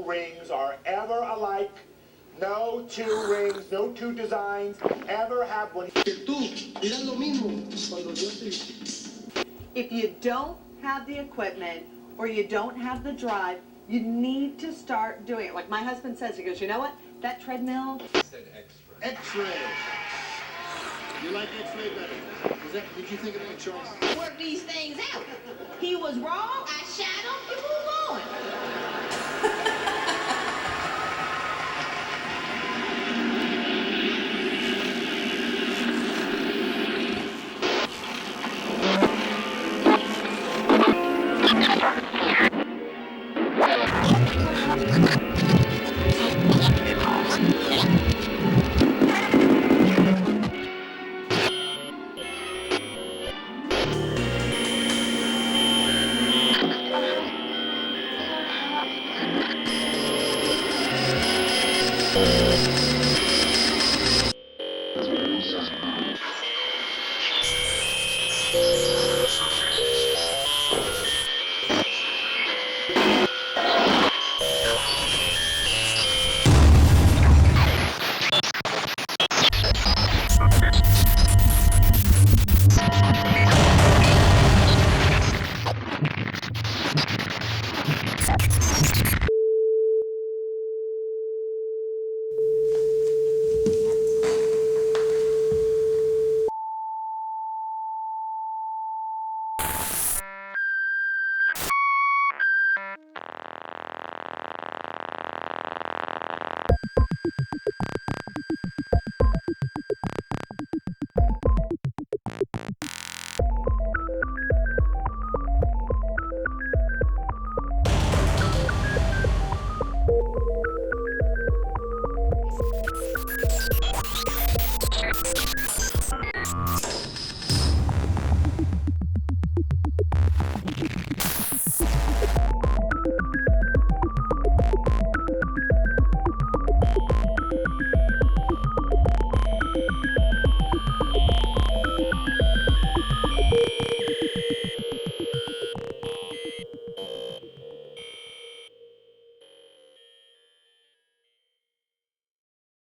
rings are ever alike. No two rings, no two designs ever have one. If you don't have the equipment or you don't have the drive, you need to start doing it. Like my husband says, he goes, you know what? That treadmill. I said X-ray. X-ray. You like X-ray better? Did you think of that choice? Work these things out. He was wrong, I shot him, you move on.